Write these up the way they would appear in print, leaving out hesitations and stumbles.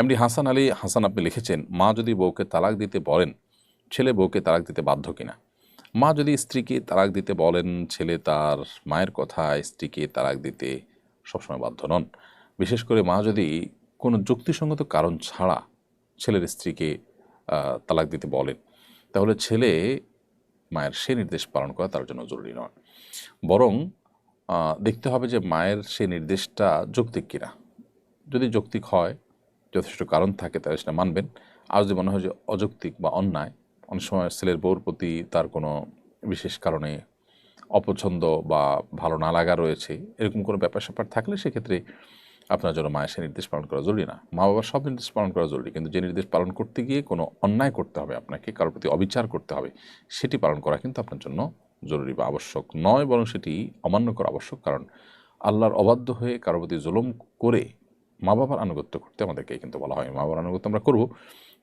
MD Hasan Ali Hasan আপনি লিখেছেন, মা যদি বউকে তালাক দিতে বলেন, ছেলে বউকে তালাক দিতে বাধ্য কিনা? মা যদি স্ত্রীকে তালাক দিতে বলেন, ছেলে তার মায়ের কথায় স্ত্রীকে তালাক দিতে সবসময় বাধ্য নন। বিশেষ করে মা যদি কোনো যুক্তিসঙ্গত কারণ ছাড়া ছেলের স্ত্রীকে তালাক দিতে বলেন, তাহলে ছেলে মায়ের সে নির্দেশ পালন করা তার জন্য জরুরি নয়। বরং দেখতে হবে যে মায়ের সে নির্দেশটা যৌক্তিক কিনা। যদি যৌক্তিক হয়, যথেষ্ট কারণ থাকে, তাহলে সেটা মানবেন। আর যদি মনে হয় যে অযৌক্তিক বা অন্যায়, অনেক সময় ছেলের বউর প্রতি তার কোনো বিশেষ কারণে অপছন্দ বা ভালো না লাগা রয়েছে, এরকম কোনো ব্যাপার স্যাপার থাকলে সেক্ষেত্রে আপনার জন্য মায়ের সে নির্দেশ পালন করা জরুরি না। মা বাবার সব নির্দেশ পালন করা জরুরি, কিন্তু যে নির্দেশ পালন করতে গিয়ে কোনো অন্যায় করতে হবে, আপনাকে কারোর প্রতি অবিচার করতে হবে, সেটি পালন করা কিন্তু আপনার জন্য জরুরি বা আবশ্যক নয়, বরং সেটি অমান্য করা আবশ্যক। কারণ আল্লাহর অবাধ্য হয়ে কারোর প্রতি জুলুম করে মা বাবার আনুগত্য করতে আমাদেরকে কিন্তু বলা হয়। মা বাবার আনুগত্য আমরা করব,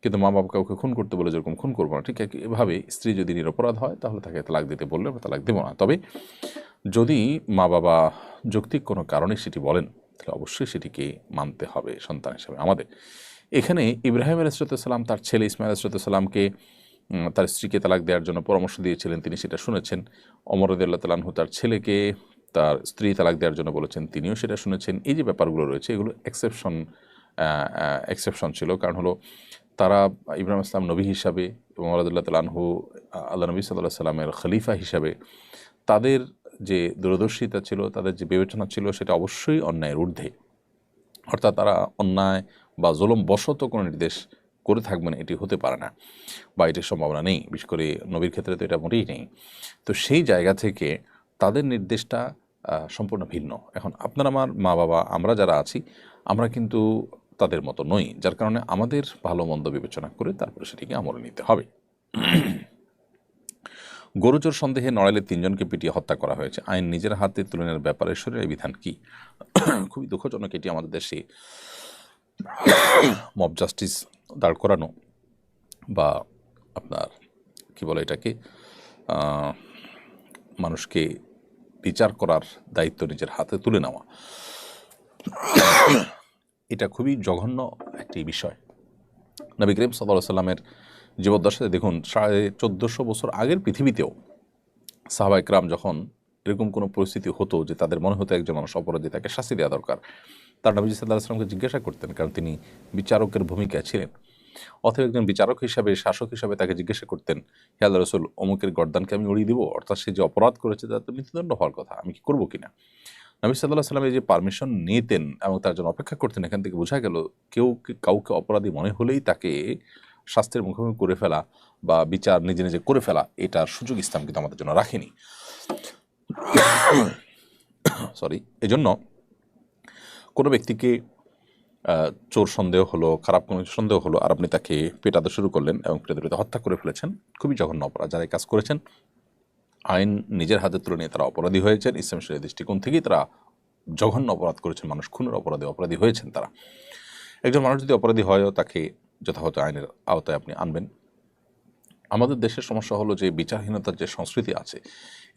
কিন্তু মা বাবা কাউকে খুন করতে বলে যেরকম খুন করবো না, ঠিক এভাবে স্ত্রী যদি নিরপরাধ হয় তাহলে তাকে তালাক দিতে বললে আমরা তালাক দেবো না। তবে যদি মা বাবা যৌক্তিক কোনো কারণে সেটি বলেন, তাহলে অবশ্যই সেটিকে মানতে হবে সন্তান হিসেবে আমাদের। এখানে ইব্রাহিম আলাইহিসসালাম তার ছেলে ইসমাইল আলাইহিসসালামকে তার স্ত্রীকে তালাক দেওয়ার জন্য পরামর্শ দিয়েছিলেন, তিনি সেটা শুনেছেন। ওমর রাদিয়াল্লাহু তাআলা আনহু তার ছেলেকে তার স্ত্রী তালাক দেওয়ার জন্য বলেছেন, তিনিও সেটা শুনেছেন। এই যে ব্যাপারগুলো রয়েছে, এগুলো এক্সেপশন ছিল। কারণ হলো তারা ইব্রাহিম ইসলাম নবী হিসাবে এবং ওমর রাদিয়াল্লাহু তাআলা আনহু আল্লাহ নবী সাল্লাল্লাহু আলাইহি সাল্লামের খলিফা হিসাবে তাদের যে দূরদর্শিতা ছিল, তাদের যে বিবেচনা ছিল, সেটা অবশ্যই অন্যায়ের ঊর্ধ্বে। অর্থাৎ তারা অন্যায় বা জুলুম বশত কোনো নির্দেশ করে থাকবেন এটি হতে পারে না, বা এটির সম্ভাবনা নেই। বিশেষ করে নবীর ক্ষেত্রে তো এটা মোটেই নেই। তো সেই জায়গা থেকে তাদের নির্দেশটা সম্পূর্ণ ভিন্ন। এখন আপনার আমার মা বাবা, আমরা যারা আছি, আমরা কিন্তু তাদের মতো নই, যার কারণে আমাদের ভালো মন্দ বিবেচনা করে তারপরে সেটিকে আমলে নিতে হবে। গরুচোর সন্দেহে নড়াইলে 3 জনকে পিটিয়ে হত্যা করা হয়েছে, আইন নিজের হাতে তুলে নেওয়ার ব্যাপারে শরীরের বিধান কি? খুবই দুঃখজনক, এটি আমাদের দেশে মব জাস্টিস দাঁড় করানো বা আপনার কি বলে এটাকে মানুষকে বিচার করার দায়িত্ব নিজের হাতে তুলে নেওয়া, এটা খুবই জঘন্য একটি বিষয়। নবী করিম সাল্লাল্লাহু আলাইহি সাল্লামের জীবদ্দশায় দেখুন, 1450 বছর আগের পৃথিবীতেও সাহাবা ইকরাম যখন এরকম কোনো পরিস্থিতি হতো যে তাদের মনে হতো একজন মানুষ অপরাধী, তাকে শাস্তি দেওয়া দরকার, তার নবী সাল্লাল্লাহু আলাইহি সাল্লামকে জিজ্ঞাসা করতেন, কারণ তিনি বিচারকের ভূমিকায় ছিলেন। অথবা একজন বিচারক হিসাবে, শাসক হিসাবে তাকে জিজ্ঞাসা করতেন, হে আল্লাহর রাসূল, অমুকের গর্দানকে আমি উড়িয়ে দিব, অর্থাৎ সে যে অপরাধ করেছে তার তো মৃত্যুদণ্ড হওয়ার কথা, আমি কি করবো কিনা? নবী সাল্লাল্লাহু আলাইহি সাল্লাম এই যে পারমিশন নিতেন এবং তার জন্য অপেক্ষা করতেন, এখান থেকে বোঝা গেল কাউকে অপরাধী মনে হলেই তাকে শাস্তির মুখোমুখি করে ফেলা বা বিচার নিজে নিজে করে ফেলা, এটার সুযোগ ইসলাম কিন্তু আমাদের জন্য রাখেনি। এজন্য কোনো ব্যক্তিকে চোর সন্দেহ হলো, খারাপ কোনো সন্দেহ হলো, আর আপনি তাকে পেটাতে শুরু করলেন এবং পেটাতে হত্যা করে ফেলেছেন, খুবই জঘন্য অপরাধ। যারা এই কাজ করেছেন আইন নিজের হাতে তুলে নিয়ে তারা অপরাধী হয়েছেন। ইসলাম শরীয়তের দৃষ্টিকোণ থেকেই তারা জঘন্য অপরাধ করেছেন, মানুষ খুনের অপরাধী হয়েছেন তারা। একজন মানুষ যদি অপরাধী হয়ও তাকে যথাযথ আইনের আওতায় আপনি আনবেন। আমাদের দেশের সমস্যা হলো যে বিচারহীনতার যে সংস্কৃতি আছে,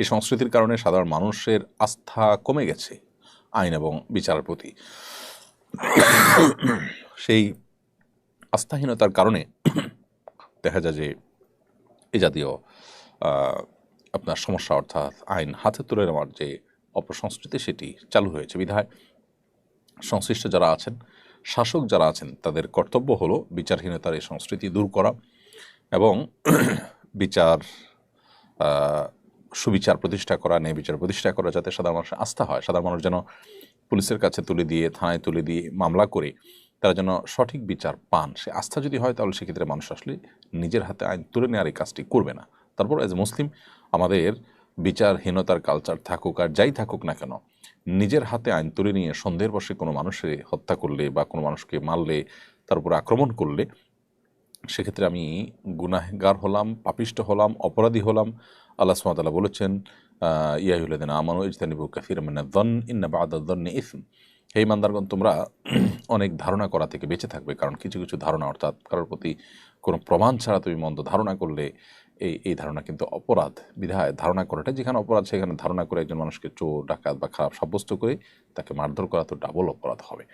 এই সংস্কৃতির কারণে সাধারণ মানুষের আস্থা কমে গেছে আইন এবং বিচারের প্রতি। সেই আস্থাহীনতার কারণে দেখা যায় যে এই জাতীয় আপনার সমস্যা, অর্থাৎ আইন হাতে তুলে নেওয়ার যে অপসংস্কৃতি, সেটি চালু হয়েছে। বিধায় সংশ্লিষ্ট যারা আছেন, শাসক যারা আছেন, তাদের কর্তব্য হলো বিচারহীনতার এই সংস্কৃতি দূর করা এবং সুবিচার প্রতিষ্ঠা করা, ন্যায় বিচার প্রতিষ্ঠা করা, যাতে সাধারণ মানুষের আস্থা হয়। সাধারণ মানুষ যেন পুলিশের কাছে তুলে দিয়ে, থানায় তুলে দিয়ে মামলা করে তারা যেন সঠিক বিচার পান, সে আস্থা যদি হয়, তাহলে সেক্ষেত্রে মানুষ আসলে নিজের হাতে আইন তুলে নেওয়ার এই কাজটি করবে না। তারপর এজ এ মুসলিম আমাদের বিচারহীনতার কালচার থাকুক আর যাই থাকুক না কেন, নিজের হাতে আইন তুলে নিয়ে সন্দেহের বশে কোনো মানুষকে হত্যা করলে বা কোনো মানুষকে মারলে, তার উপর আক্রমণ করলে, সেক্ষেত্রে আমি গুনাহগার হলাম, পাপিষ্ট হলাম, অপরাধী হলাম। আল্লাহ সুবহানাহু ওয়া তাআলা বলেছেন, ইয়া আইয়ুহাল্লাযীনা আমানু ইজতানিবু কাসীরাম মিনায-যন্ন ইন্না বা'দায-যন্নি ইসম। হে ইমানদারগণ, তোমরা অনেক ধারণা করা থেকে বেঁচে থাকবে, কারণ কিছু কিছু ধারণা, অর্থাৎ কারোর প্রতি কোনো প্রমাণ ছাড়া তুমি মন্দ ধারণা করলে এই ধারণা কিন্তু অপরাধ। বিধায় ধারণা করাটা যেখানে অপরাধ, সেখানে ধারণা করে একজন মানুষকে চোর, ডাকাত বা খারাপ সাব্যস্ত করে তাকে মারধর করা তো ডাবল অপরাধ হবে।